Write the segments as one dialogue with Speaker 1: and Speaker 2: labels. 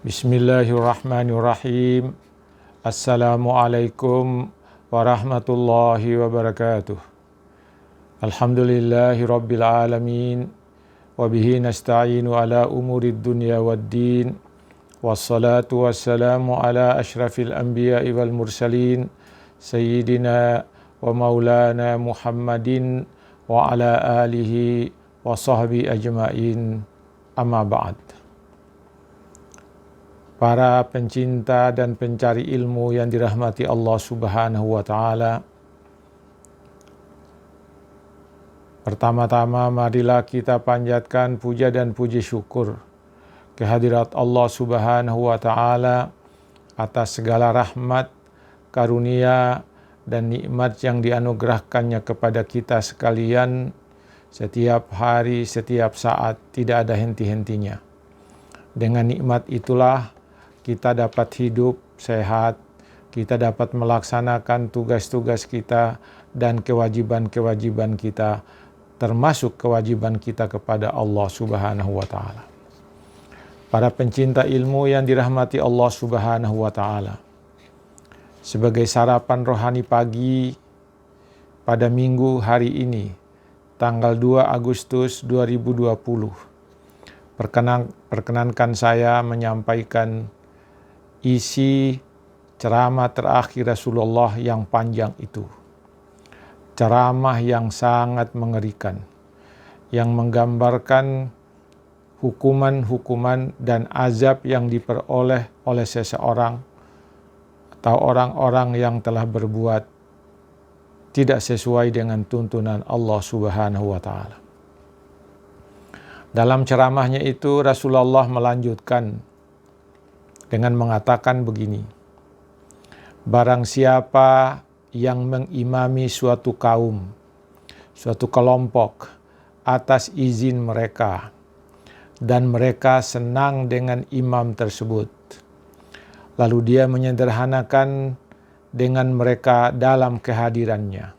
Speaker 1: Bismillahirrahmanirrahim. Assalamualaikum warahmatullahi wabarakatuh. Alhamdulillahi rabbil alamin. Wabihi nasta'inu ala umurid dunya waddin. Wassalatu wassalamu ala ashrafil anbiya'i wal mursalin. Sayyidina wa maulana Muhammadin wa ala alihi wa sahbihi ajma'in. Amma ba'd. Para pencinta dan pencari ilmu yang dirahmati Allah Subhanahu wa Ta'ala, pertama-tama marilah kita panjatkan puja dan puji syukur kehadirat Allah Subhanahu wa Ta'ala atas segala rahmat, karunia dan nikmat yang dianugerahkannya kepada kita sekalian setiap hari, setiap saat, tidak ada henti-hentinya. Dengan nikmat itulah kita dapat hidup sehat, kita dapat melaksanakan tugas-tugas kita dan kewajiban-kewajiban kita, termasuk kewajiban kita kepada Allah Subhanahu wa Ta'ala. Para pencinta ilmu yang dirahmati Allah Subhanahu wa Ta'ala, sebagai sarapan rohani pagi pada minggu hari ini, tanggal 2 Agustus 2020, perkenankan saya menyampaikan isi ceramah terakhir Rasulullah yang panjang itu. Ceramah yang sangat mengerikan, yang menggambarkan hukuman-hukuman dan azab yang diperoleh oleh seseorang atau orang-orang yang telah berbuat tidak sesuai dengan tuntunan Allah Subhanahu wa Ta'ala. Dalam ceramahnya itu Rasulullah melanjutkan dengan mengatakan begini: barang siapa yang mengimami suatu kaum, suatu kelompok atas izin mereka, dan mereka senang dengan imam tersebut, lalu dia menyederhanakan dengan mereka dalam kehadirannya,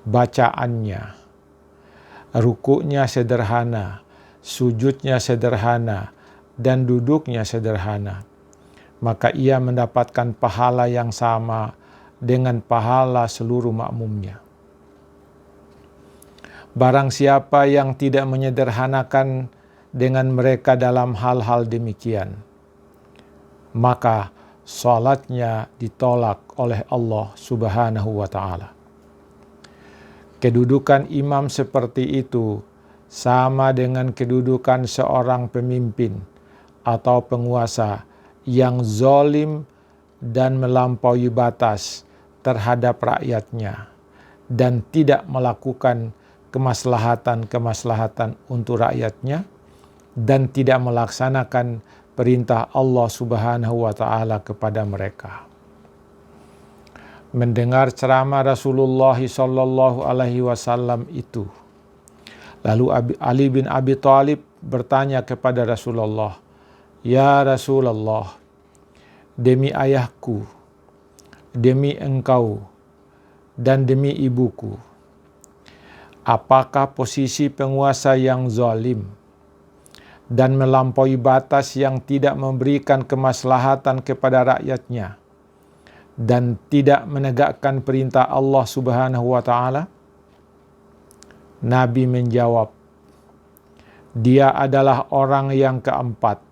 Speaker 1: bacaannya, rukuknya sederhana, sujudnya sederhana, dan duduknya sederhana, maka ia mendapatkan pahala yang sama dengan pahala seluruh makmumnya. Barang siapa yang tidak menyederhanakan dengan mereka dalam hal-hal demikian, maka salatnya ditolak oleh Allah Subhanahu wa Ta'ala. Kedudukan imam seperti itu sama dengan kedudukan seorang pemimpin atau penguasa yang zalim dan melampaui batas terhadap rakyatnya dan tidak melakukan kemaslahatan untuk rakyatnya dan tidak melaksanakan perintah Allah Subhanahu wa Ta'ala kepada mereka. Mendengar ceramah Rasulullah sallallahu alaihi wasallam itu, lalu Ali bin Abi Thalib bertanya kepada Rasulullah, "Ya Rasulullah, demi ayahku, demi engkau, dan demi ibuku, apakah posisi penguasa yang zalim dan melampaui batas yang tidak memberikan kemaslahatan kepada rakyatnya dan tidak menegakkan perintah Allah Subhanahu wa Ta'ala?" Nabi menjawab, "Dia adalah orang yang keempat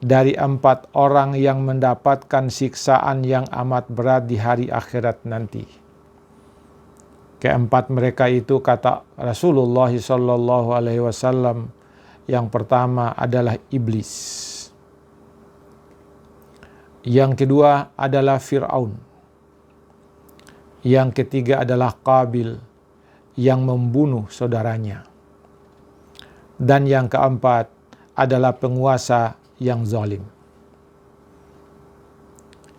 Speaker 1: dari 4 orang yang mendapatkan siksaan yang amat berat di hari akhirat nanti." Keempat mereka itu, kata Rasulullah sallallahu alaihi wasallam, yang pertama adalah iblis, yang kedua adalah Fir'aun, yang ketiga adalah Qabil yang membunuh saudaranya, dan yang keempat adalah penguasa yang zalim.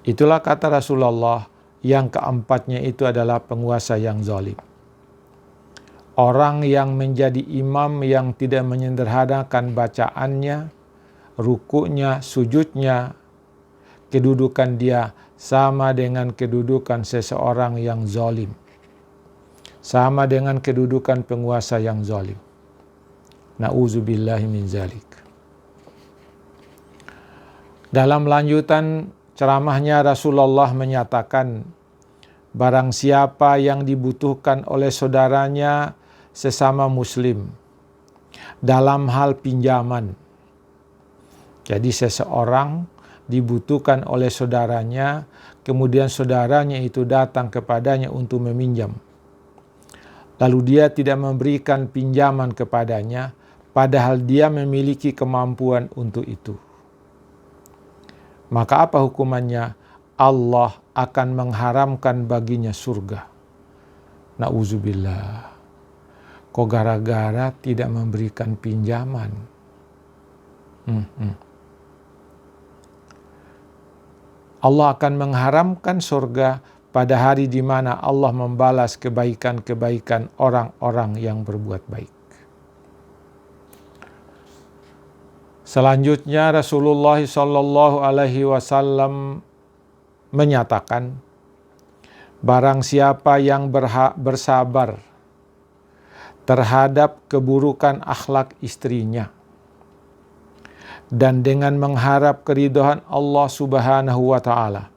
Speaker 1: Itulah kata Rasulullah, yang keempatnya itu adalah penguasa yang zalim. Orang yang menjadi imam yang tidak menyederhanakan bacaannya, rukuknya, sujudnya, kedudukan dia sama dengan kedudukan seseorang yang zalim. Sama dengan kedudukan penguasa yang zalim. Na'udzubillahi min zalik. Dalam lanjutan ceramahnya Rasulullah menyatakan, barang siapa yang dibutuhkan oleh saudaranya sesama muslim dalam hal pinjaman. Jadi seseorang dibutuhkan oleh saudaranya, kemudian saudaranya itu datang kepadanya untuk meminjam. Lalu dia tidak memberikan pinjaman kepadanya, padahal dia memiliki kemampuan untuk itu. Maka apa hukumannya? Allah akan mengharamkan baginya surga. Na'udzubillah. Kok gara-gara tidak memberikan pinjaman? Allah akan mengharamkan surga pada hari di mana Allah membalas kebaikan-kebaikan orang-orang yang berbuat baik. Selanjutnya Rasulullah SAW menyatakan, barang siapa yang bersabar terhadap keburukan akhlak istrinya dan dengan mengharap keridhaan Allah Subhanahu wa Ta'ala,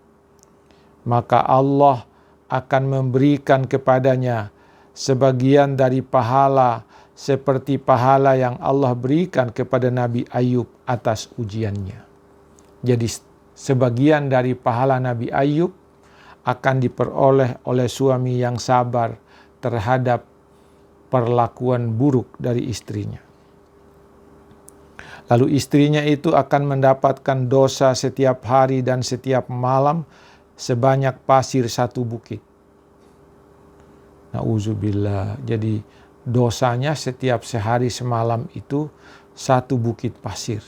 Speaker 1: maka Allah akan memberikan kepadanya sebagian dari pahala seperti pahala yang Allah berikan kepada Nabi Ayub atas ujiannya. Jadi sebagian dari pahala Nabi Ayub akan diperoleh oleh suami yang sabar terhadap perlakuan buruk dari istrinya. Lalu istrinya itu akan mendapatkan dosa setiap hari dan setiap malam sebanyak pasir satu bukit. Na'udzubillah. Jadi dosanya setiap sehari semalam itu satu bukit pasir.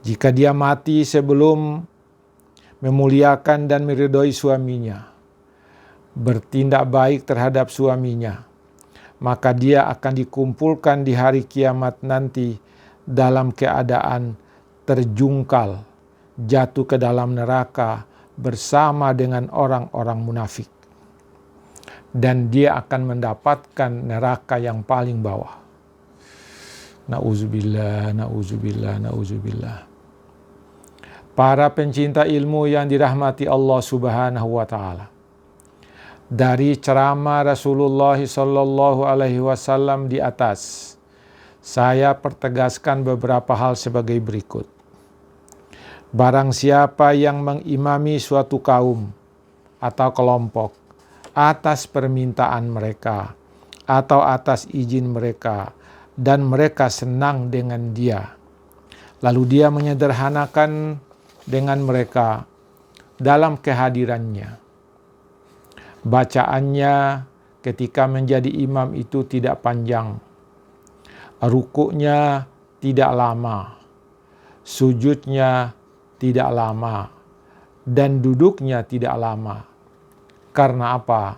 Speaker 1: Jika dia mati sebelum memuliakan dan meridhoi suaminya, bertindak baik terhadap suaminya, maka dia akan dikumpulkan di hari kiamat nanti dalam keadaan terjungkal, jatuh ke dalam neraka bersama dengan orang-orang munafik. Dan dia akan mendapatkan neraka yang paling bawah. Na'udzubillah, na'udzubillah, na'udzubillah. Para pencinta ilmu yang dirahmati Allah Subhanahu wa Ta'ala, dari ceramah Rasulullah SAW di atas, saya pertegaskan beberapa hal sebagai berikut. Barang siapa yang mengimami suatu kaum atau kelompok atas permintaan mereka atau atas izin mereka dan mereka senang dengan dia, lalu dia menyederhanakan dengan mereka dalam kehadirannya, bacaannya ketika menjadi imam itu tidak panjang, rukuknya tidak lama, sujudnya tidak lama, dan duduknya tidak lama. Karena apa?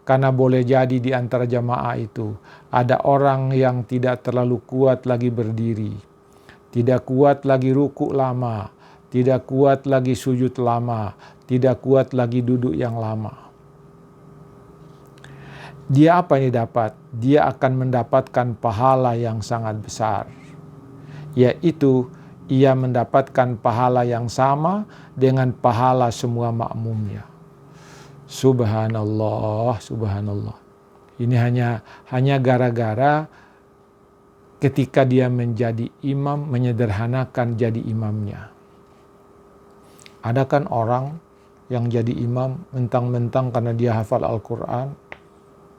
Speaker 1: Karena boleh jadi di antara jamaah itu ada orang yang tidak terlalu kuat lagi berdiri, tidak kuat lagi rukuk lama, tidak kuat lagi sujud lama, tidak kuat lagi duduk yang lama. Dia apa yang dapat? Dia akan mendapatkan pahala yang sangat besar, yaitu ia mendapatkan pahala yang sama dengan pahala semua makmumnya. Subhanallah, subhanallah. Ini hanya gara-gara ketika dia menjadi imam, menyederhanakan jadi imamnya. Ada kan orang yang jadi imam mentang-mentang karena dia hafal Al-Quran,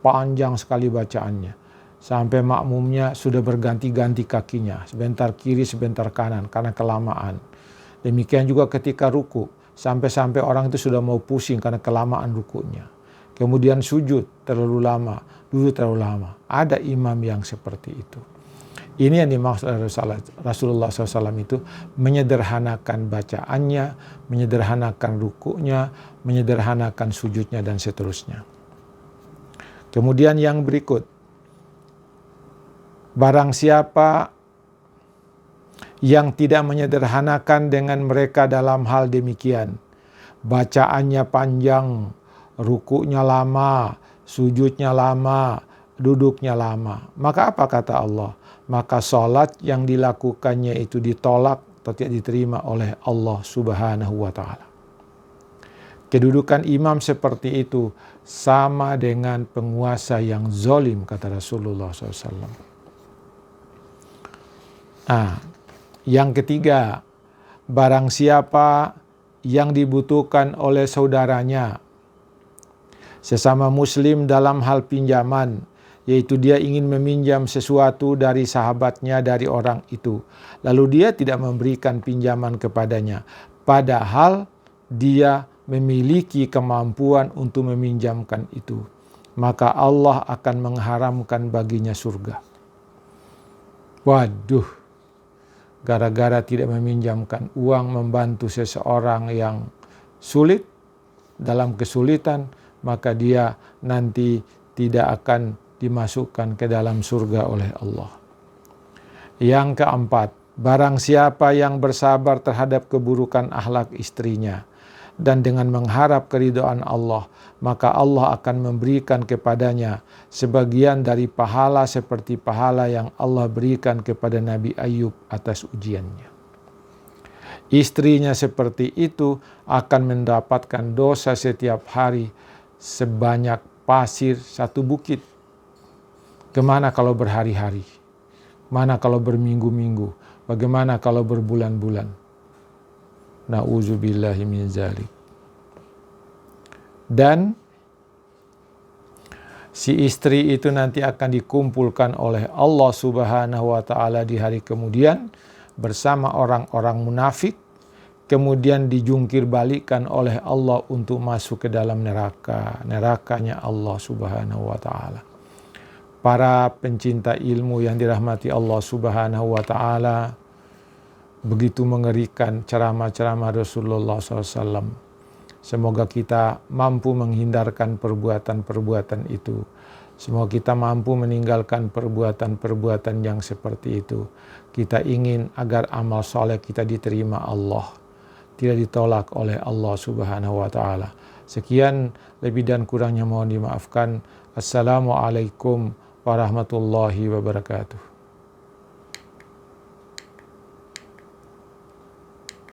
Speaker 1: panjang sekali bacaannya. Sampai makmumnya sudah berganti-ganti kakinya. Sebentar kiri, sebentar kanan karena kelamaan. Demikian juga ketika ruku. Sampai-sampai orang itu sudah mau pusing karena kelamaan rukuknya. Kemudian sujud terlalu lama, duduk terlalu lama. Ada imam yang seperti itu. Ini yang dimaksud Rasulullah SAW itu menyederhanakan bacaannya, menyederhanakan rukuknya, menyederhanakan sujudnya dan seterusnya. Kemudian yang berikut, barang siapa yang tidak menyederhanakan dengan mereka dalam hal demikian, bacaannya panjang, rukuknya lama, sujudnya lama, duduknya lama, maka apa kata Allah? Maka sholat yang dilakukannya itu ditolak atau tidak diterima oleh Allah Subhanahu wa Ta'ala. Kedudukan imam seperti itu sama dengan penguasa yang zalim, kata Rasulullah SAW. Yang ketiga, barang siapa yang dibutuhkan oleh saudaranya, sesama muslim dalam hal pinjaman, yaitu dia ingin meminjam sesuatu dari sahabatnya, dari orang itu, lalu dia tidak memberikan pinjaman kepadanya, padahal dia memiliki kemampuan untuk meminjamkan itu, maka Allah akan mengharamkan baginya surga. Waduh, gara-gara tidak meminjamkan uang membantu seseorang yang sulit, dalam kesulitan, maka dia nanti tidak akan dimasukkan ke dalam surga oleh Allah. Yang keempat, barang siapa yang bersabar terhadap keburukan akhlak istrinya dan dengan mengharap keridhaan Allah, maka Allah akan memberikan kepadanya sebagian dari pahala seperti pahala yang Allah berikan kepada Nabi Ayub atas ujiannya. Istrinya seperti itu akan mendapatkan dosa setiap hari sebanyak pasir satu bukit. Kemana kalau berhari-hari? Mana kalau berminggu-minggu? Bagaimana kalau berbulan-bulan? Na'udzubillahi min dzalik. Dan si istri itu nanti akan dikumpulkan oleh Allah Subhanahu wa Ta'ala di hari kemudian bersama orang-orang munafik, kemudian dijungkir balikan oleh Allah untuk masuk ke dalam nerakanya Allah Subhanahu wa Ta'ala. Para pencinta ilmu yang dirahmati Allah Subhanahu wa Ta'ala, begitu mengerikan ceramah-ceramah Rasulullah SAW. Semoga kita mampu menghindarkan perbuatan-perbuatan itu. Semoga kita mampu meninggalkan perbuatan-perbuatan yang seperti itu. Kita ingin agar amal soleh kita diterima Allah, tidak ditolak oleh Allah Subhanahu wa Ta'ala. Sekian, lebih dan kurangnya mohon dimaafkan. Assalamualaikum warahmatullahi wabarakatuh.